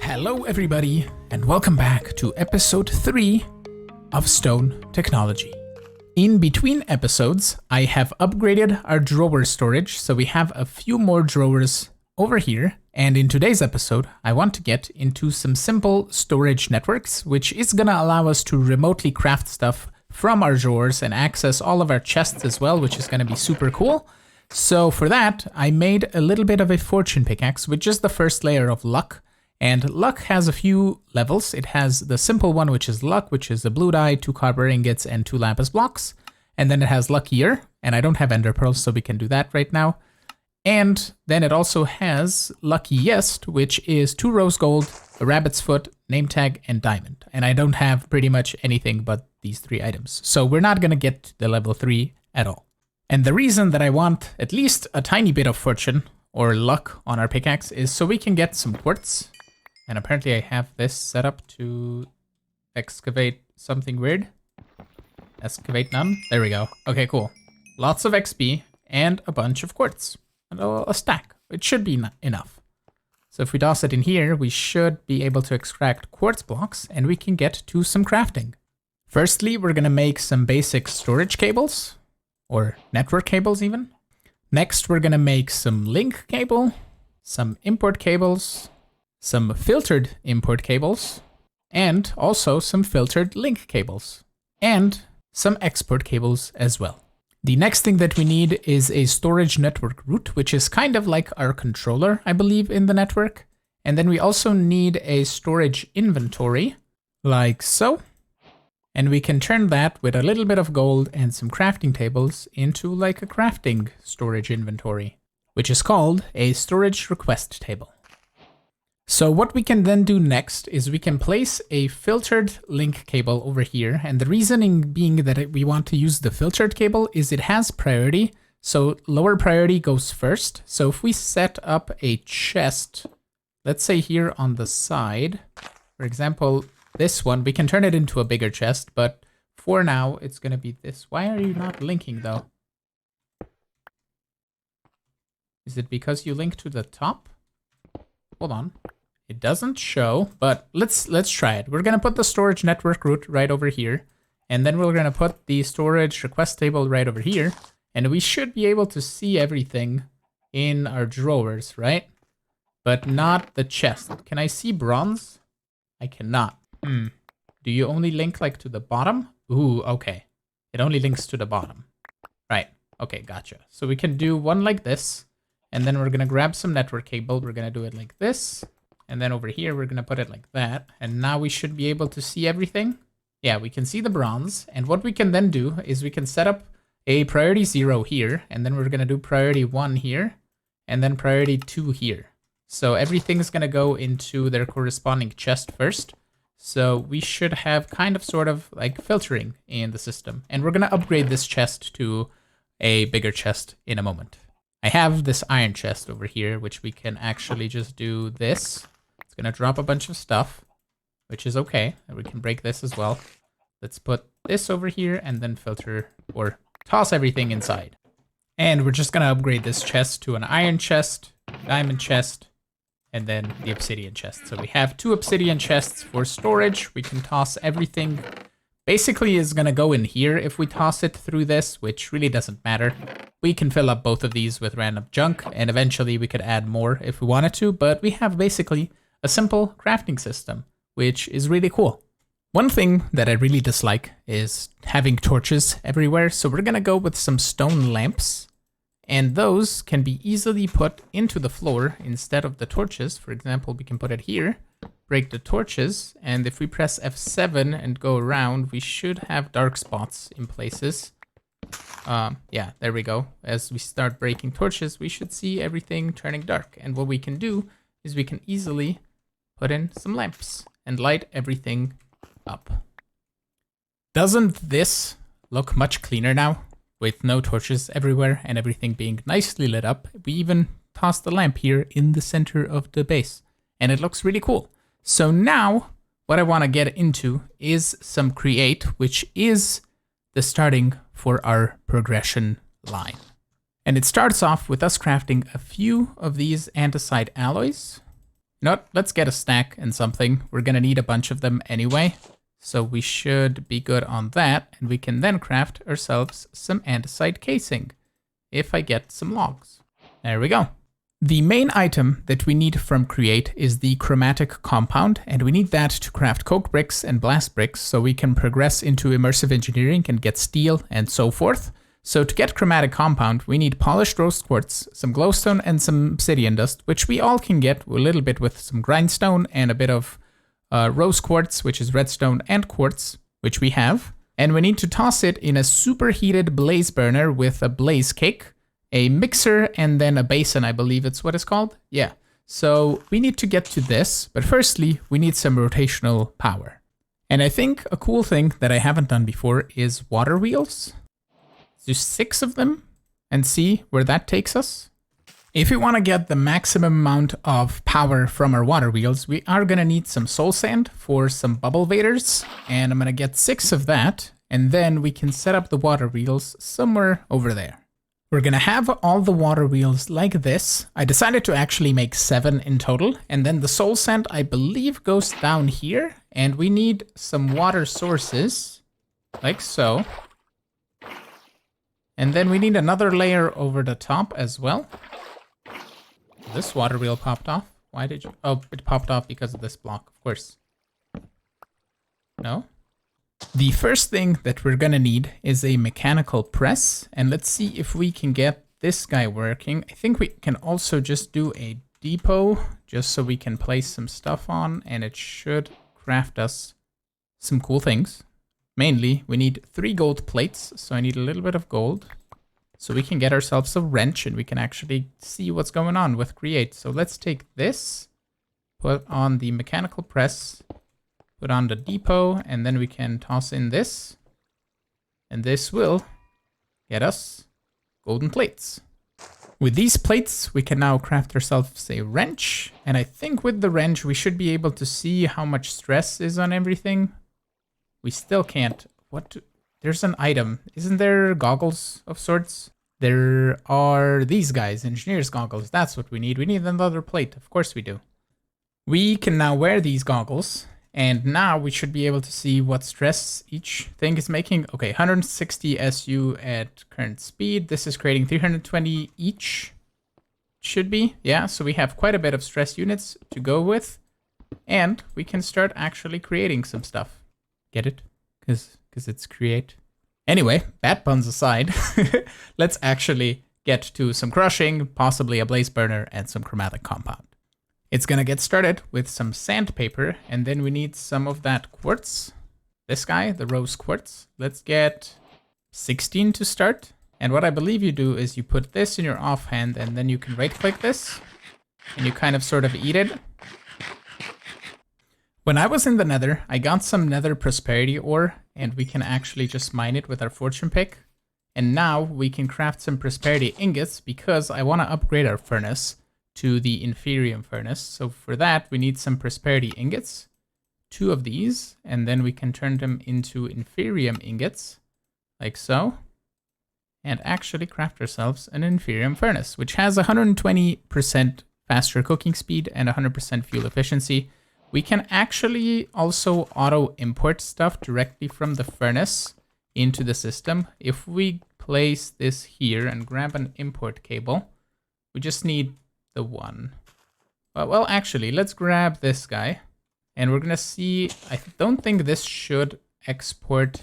Hello everybody, and welcome back to episode 3 of Stone Technology. In between episodes, I have upgraded our drawer storage, so we have a few more drawers over here. And in today's episode, I want to get into some simple storage networks, which is gonna allow us to remotely craft stuff from our drawers and access all of our chests as well, which is gonna be super cool. So for that, I made a little bit of a fortune pickaxe with just the first layer of luck. And luck has a few levels. It has the simple one, which is luck, which is a blue dye, 2 copper ingots, and 2 lapis blocks. And then it has luckier, and I don't have ender pearls, so we can do that right now. And then it also has luckiest, which is 2 rose gold, a rabbit's foot, name tag, and diamond. And I don't have pretty much anything but these 3 items. So we're not gonna get to the level 3 at all. And the reason that I want at least a tiny bit of fortune or luck on our pickaxe is so we can get some quartz. And apparently I have this set up to excavate something weird. Excavate none. There we go. Okay, cool. Lots of XP and a bunch of quartz. And a stack. It should be enough. So if we toss it in here, we should be able to extract quartz blocks and we can get to some crafting. Firstly, we're going to make some basic storage cables. Or network cables even. Next, we're going to make some link cable. Some import cables. Some filtered import cables, and also some filtered link cables, and some export cables as well. The next thing that we need is a storage network root, which is kind of like our controller, I believe, in the network. And then we also need a storage inventory, like so. And we can turn that with a little bit of gold and some crafting tables into like a crafting storage inventory, which is called a storage request table. So what we can then do next is we can place a filtered link cable over here. And the reasoning being that we want to use the filtered cable is it has priority. So lower priority goes first. So if we set up a chest, let's say here on the side, for example, this one, we can turn it into a bigger chest, but for now it's going to be this. Why are you not linking though? Is it because you link to the top? Hold on. It doesn't show, but let's try it. We're gonna put the storage network root right over here, and then we're gonna put the storage request table right over here, and we should be able to see everything in our drawers, right? But not the chest. Can I see bronze? I cannot. Do you only link like to the bottom? Ooh, okay. It only links to the bottom. Right, okay, gotcha. So we can do one like this, and then we're gonna grab some network cable. We're gonna do it like this. And then over here, we're going to put it like that. And now we should be able to see everything. Yeah, we can see the bronze. And what we can then do is we can set up a priority 0 here. And then we're going to do priority 1 here. And then priority 2 here. So everything's going to go into their corresponding chest first. So we should have kind of sort of like filtering in the system. And we're going to upgrade this chest to a bigger chest in a moment. I have this iron chest over here, which we can actually just do this. Gonna drop a bunch of stuff, which is okay. And we can break this as well. Let's put this over here and then filter or toss everything inside. And we're just gonna upgrade this chest to an iron chest, diamond chest, and then the obsidian chest. So we have 2 obsidian chests for storage. We can toss everything. Basically is gonna go in here if we toss it through this, which really doesn't matter. We can fill up both of these with random junk, and eventually we could add more if we wanted to, but we have basically a simple crafting system, which is really cool. One thing that I really dislike is having torches everywhere, so we're gonna go with some stone lamps, and those can be easily put into the floor instead of the torches. For example, we can put it here, break the torches, and if we press F7 and go around, we should have dark spots in places. Yeah, there we go. As we start breaking torches, we should see everything turning dark, and what we can do is we can easily put in some lamps and light everything up. Doesn't this look much cleaner now? With no torches everywhere and everything being nicely lit up. We even tossed the lamp here in the center of the base. And it looks really cool. So now, what I want to get into is some create, which is the starting for our progression line. And it starts off with us crafting a few of these andesite alloys. You know what? Let's get a stack and something. We're gonna need a bunch of them anyway. So we should be good on that. And we can then craft ourselves some andesite casing. If I get some logs. There we go. The main item that we need from Create is the Chromatic Compound, and we need that to craft coke bricks and blast bricks so we can progress into immersive engineering and get steel and so forth. So to get Chromatic Compound, we need polished rose quartz, some glowstone, and some obsidian dust, which we all can get a little bit with some grindstone and a bit of rose quartz, which is redstone, and quartz, which we have. And we need to toss it in a superheated blaze burner with a blaze cake, a mixer, and then a basin, I believe it's what it's called. Yeah. So we need to get to this, but firstly, we need some rotational power. And I think a cool thing that I haven't done before is water wheels. Do 6 of them and see where that takes us. If we want to get the maximum amount of power from our water wheels, we are going to need some soul sand for some bubble waders. And I'm going to get 6 of that. And then we can set up the water wheels somewhere over there. We're going to have all the water wheels like this. I decided to actually make 7 in total. And then the soul sand, I believe, goes down here. And we need some water sources, like so. And then we need another layer over the top as well. This water wheel popped off. Why did you? Oh, it popped off because of this block, of course. No? The first thing that we're gonna need is a mechanical press, and let's see if we can get this guy working. I think we can also just do a depot, just so we can place some stuff on, and it should craft us some cool things. Mainly, we need 3 gold plates, so I need a little bit of gold, so we can get ourselves a wrench, and we can actually see what's going on with Create. So let's take this, put on the mechanical press, put on the depot, and then we can toss in this. And this will get us golden plates. With these plates, we can now craft ourselves a wrench. And I think with the wrench, we should be able to see how much stress is on everything. We still can't. There's an item. Isn't there goggles of sorts? There are these guys, engineer's goggles. That's what we need. We need another plate. Of course we do. We can now wear these goggles. And now we should be able to see what stress each thing is making. Okay, 160 SU at current speed. This is creating 320 each. Should be. Yeah, so we have quite a bit of stress units to go with. And we can start actually creating some stuff. Get it? Because it's Create. Anyway, bat puns aside, let's actually get to some crushing, possibly a blaze burner, and some chromatic compound. It's gonna get started with some sandpaper, and then we need some of that quartz. This guy, the rose quartz. Let's get 16 to start. And what I believe you do is you put this in your offhand, and then you can right-click this, and you kind of sort of eat it. When I was in the nether, I got some nether prosperity ore, and we can actually just mine it with our fortune pick. And now we can craft some prosperity ingots because I want to upgrade our furnace to the inferium furnace. So for that, we need some prosperity ingots, 2 of these, and then we can turn them into inferium ingots, like so, and actually craft ourselves an inferium furnace, which has 120% faster cooking speed and 100% fuel efficiency. We can actually also auto import stuff directly from the furnace into the system. If we place this here and grab an import cable, we just need the one. Well, actually, let's grab this guy, and we're gonna see. I don't think this should import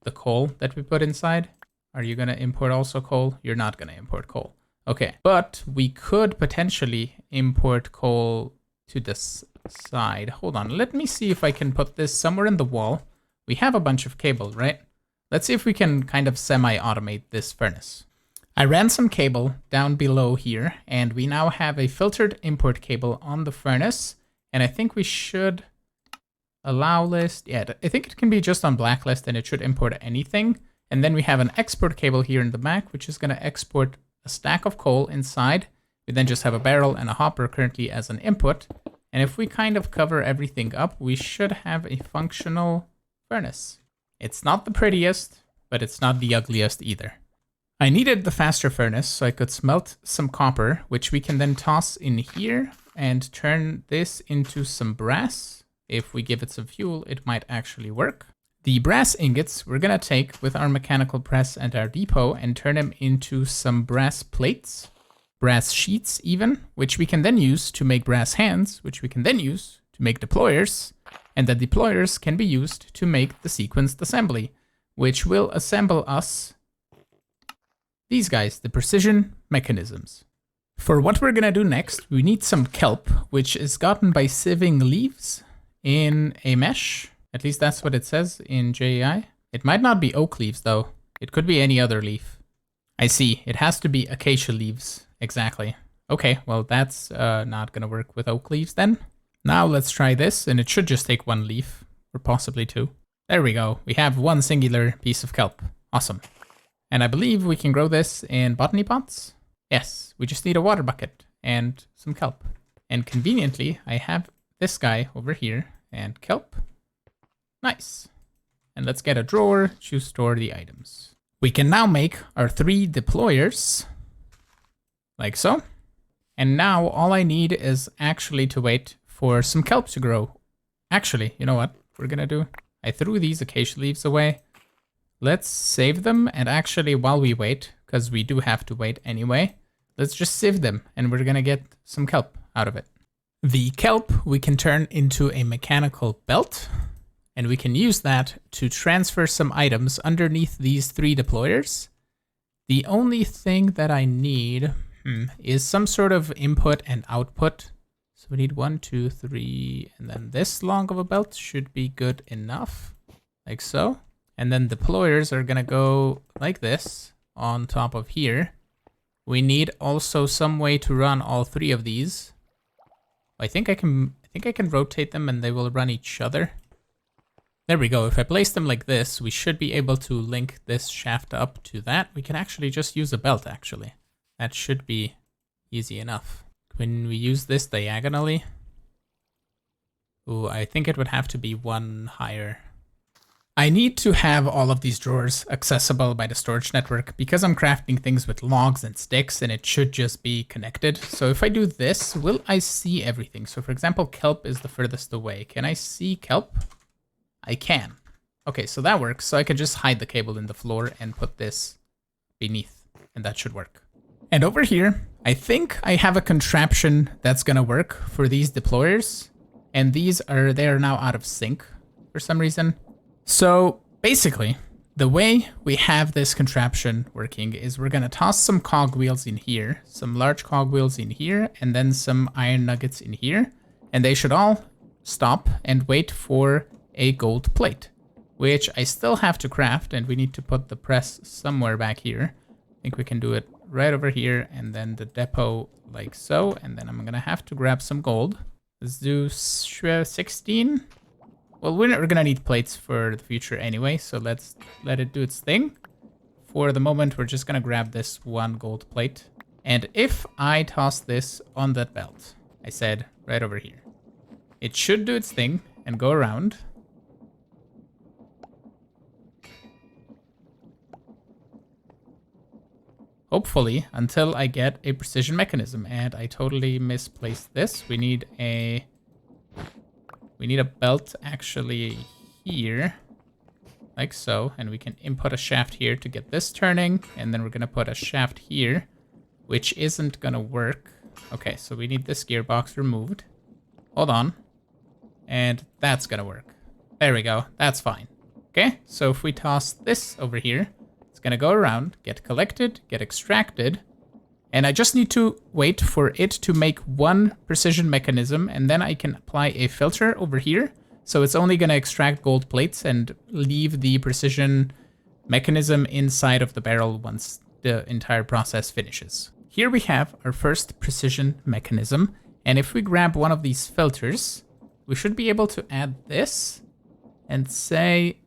the coal that we put inside. Are you gonna import also coal? You're not gonna import coal. Okay, but we could potentially import coal to this side. Hold on, let me see if I can put this somewhere in the wall. We have a bunch of cable, right? Let's see if we can kind of semi-automate this furnace. I ran some cable down below here, and we now have a filtered import cable on the furnace, and I think we should allow list. Yeah, I think it can be just on blacklist, and it should import anything. And then we have an export cable here in the back, which is going to export a stack of coal inside. We then just have a barrel and a hopper currently as an input. And if we kind of cover everything up, we should have a functional furnace. It's not the prettiest, but it's not the ugliest either. I needed the faster furnace so I could smelt some copper, which we can then toss in here, and turn this into some brass. If we give it some fuel, it might actually work. The brass ingots we're gonna take with our mechanical press and our depot and turn them into some brass plates, brass sheets even, which we can then use to make brass hands, which we can then use to make deployers, and the deployers can be used to make the sequenced assembly, which will assemble us these guys, the precision mechanisms. For what we're gonna do next, we need some kelp, which is gotten by sieving leaves in a mesh. At least that's what it says in JEI. It might not be oak leaves though. It could be any other leaf. I see, it has to be acacia leaves. Exactly. Okay, well that's not gonna work with oak leaves then. Now let's try this, and it should just take one leaf, or possibly two. There we go, we have one singular piece of kelp. Awesome. And I believe we can grow this in botany pots. Yes, we just need a water bucket and some kelp. And conveniently, I have this guy over here and kelp. Nice. And let's get a drawer to store the items. We can now make our 3 deployers, like so. And now all I need is actually to wait for some kelp to grow. Actually, you know what we're gonna do? I threw these acacia leaves away. Let's save them, and actually while we wait, because we do have to wait anyway, let's just sieve them and we're gonna get some kelp out of it. The kelp we can turn into a mechanical belt, and we can use that to transfer some items underneath these 3 deployers. The only thing that I need is some sort of input and output. So we need 1, 2, 3, and then this long of a belt should be good enough, like so. And then deployers are gonna go like this on top of here. We need also some way to run all 3 of these. I think I can rotate them and they will run each other. There we go. If I place them like this, we should be able to link this shaft up to that. We can actually just use a belt actually. That should be easy enough. When we use this diagonally, ooh, I think it would have to be 1 higher. I need to have all of these drawers accessible by the storage network because I'm crafting things with logs and sticks and it should just be connected. So if I do this, will I see everything? So for example, kelp is the furthest away. Can I see kelp? I can. Okay, so that works. So I can just hide the cable in the floor and put this beneath, and that should work. And over here, I think I have a contraption that's gonna work for these deployers. And they are now out of sync for some reason. So basically, the way we have this contraption working is we're gonna toss some cogwheels in here, some large cogwheels in here, and then some iron nuggets in here. And they should all stop and wait for a gold plate, which I still have to craft, and we need to put the press somewhere back here. I think we can do it right over here, and then the depot like so, and then I'm gonna have to grab some gold. Let's do 16. Well, we're gonna need plates for the future anyway, so let's let it do its thing. For the moment, we're just gonna grab this 1 gold plate. And if I toss this on that belt, I said right over here, it should do its thing and go around. Hopefully, until I get a precision mechanism. And I totally misplaced this. We need a belt actually here, like so. And we can input a shaft here to get this turning. And then we're gonna put a shaft here, which isn't gonna work. Okay, so we need this gearbox removed. Hold on. And that's gonna work. There we go, that's fine. Okay, so if we toss this over here, it's gonna go around, get collected, get extracted, and I just need to wait for it to make 1 precision mechanism, and then I can apply a filter over here. So it's only gonna extract gold plates and leave the precision mechanism inside of the barrel once the entire process finishes. Here we have our first precision mechanism, and if we grab one of these filters, we should be able to add this and say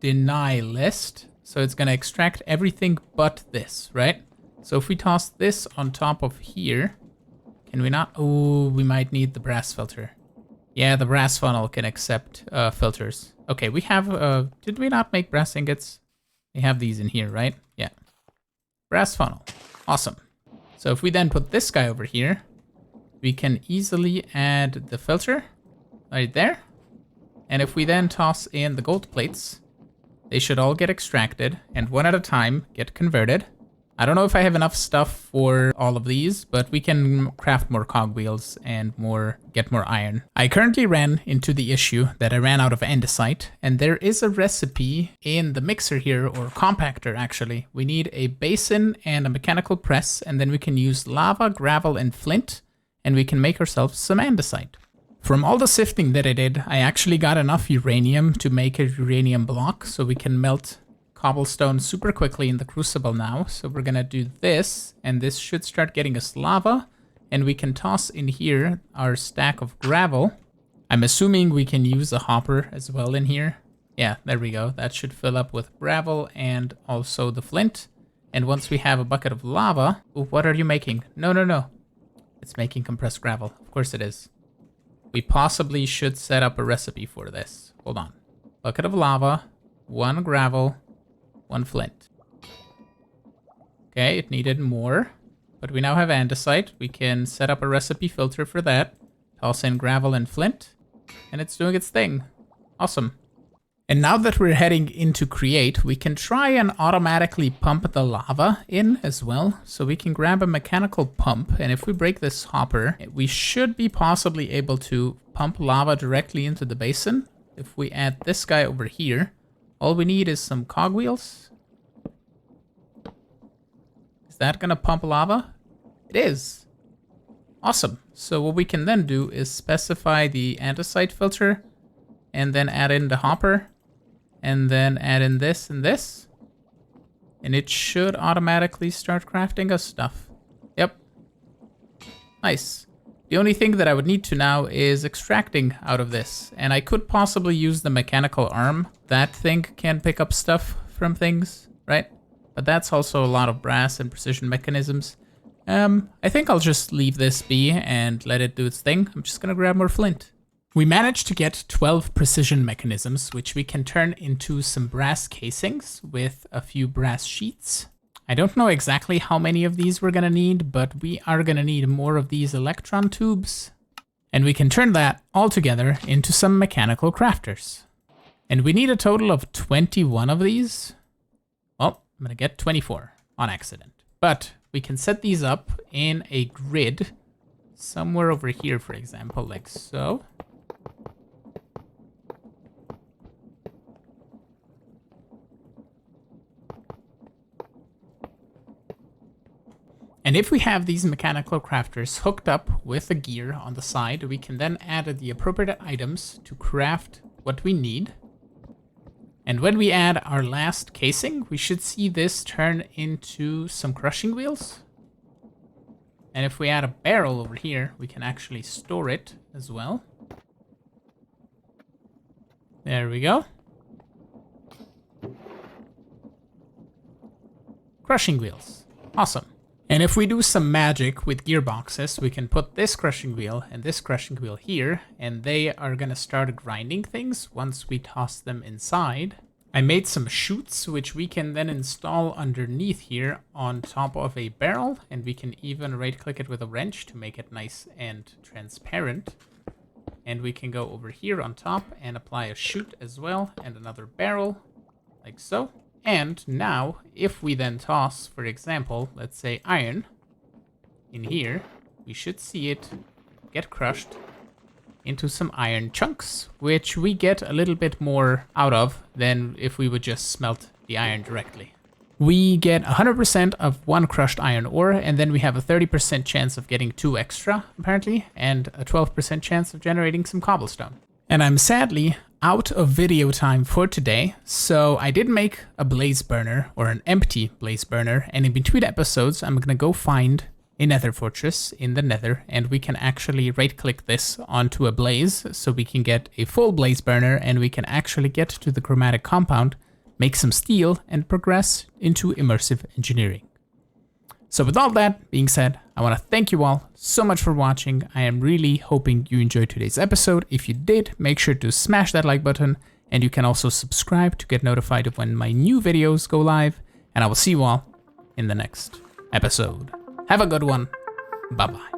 deny list. So it's gonna extract everything but this, right? So if we toss this on top of here, can we not? Oh, we might need the brass filter. Yeah, the brass funnel can accept filters. Okay, we have, did we not make brass ingots? We have these in here, right? Yeah. Brass funnel, awesome. So if we then put this guy over here, we can easily add the filter right there. And if we then toss in the gold plates, they should all get extracted and one at a time get converted. I don't know if I have enough stuff for all of these, but we can craft more cogwheels and get more iron. I currently ran into the issue that I ran out of andesite, and there is a recipe in the mixer here, or compactor actually. We need a basin and a mechanical press, and then we can use lava, gravel, and flint, and we can make ourselves some andesite. From all the sifting that I did, I actually got enough uranium to make a uranium block, so we can melt cobblestone super quickly in the crucible now. So we're gonna do this, and this should start getting us lava, and we can toss in here our stack of gravel. I'm assuming we can use a hopper as well in here. Yeah, there we go. That should fill up with gravel and also the flint. And once we have a bucket of lava... Ooh, what are you making? No. It's making compressed gravel. Of course it is. We possibly should set up a recipe for this. Hold on. Bucket of lava, 1 gravel, 1 flint. Okay, it needed more, but we now have andesite. We can set up a recipe filter for that. Toss in gravel and flint, and it's doing its thing. Awesome. And now that we're heading into create, we can try and automatically pump the lava in as well. So we can grab a mechanical pump, and if we break this hopper, we should be possibly able to pump lava directly into the basin. If we add this guy over here, all we need is some cogwheels. Is that gonna pump lava? It is. Awesome. So what we can then do is specify the andesite filter, and then add in the hopper, and then add in this and this. And it should automatically start crafting us stuff. Yep. Nice. The only thing that I would need to now is extracting out of this. And I could possibly use the mechanical arm. That thing can pick up stuff from things, right? But that's also a lot of brass and precision mechanisms. I think I'll just leave this be and let it do its thing. I'm just gonna grab more flint. We managed to get 12 precision mechanisms, which we can turn into some brass casings with a few brass sheets. I don't know exactly how many of these we're gonna need, but we are gonna need more of these electron tubes. And we can turn that all together into some mechanical crafters. And we need a total of 21 of these. Well, I'm gonna get 24 on accident. But we can set these up in a grid somewhere over here, for example, like so. And if we have these mechanical crafters hooked up with a gear on the side, we can then add the appropriate items to craft what we need. And when we add our last casing, we should see this turn into some crushing wheels. And if we add a barrel over here, we can actually store it as well. There we go. Crushing wheels. Awesome. And if we do some magic with gearboxes, we can put this crushing wheel and this crushing wheel here, and they are gonna start grinding things once we toss them inside. I made some chutes, which we can then install underneath here on top of a barrel, and we can even right-click it with a wrench to make it nice and transparent. And we can go over here on top and apply a chute as well, and another barrel, like so. And now, if we then toss, for example, let's say iron in here, we should see it get crushed into some iron chunks, which we get a little bit more out of than if we would just smelt the iron directly. We get 100% of 1 crushed iron ore, and then we have a 30% chance of getting 2 extra, apparently, and a 12% chance of generating some cobblestone. And I'm sadly out of video time for today, so I did make a blaze burner, or an empty blaze burner, and in between episodes I'm gonna go find a nether fortress in the nether, and we can actually right click this onto a blaze so we can get a full blaze burner, and we can actually get to the chromatic compound, make some steel, and progress into immersive engineering. So with all that being said, I want to thank you all so much for watching. I am really hoping you enjoyed today's episode. If you did, make sure to smash that like button, and you can also subscribe to get notified of when my new videos go live, and I will see you all in the next episode. Have a good one. Bye-bye.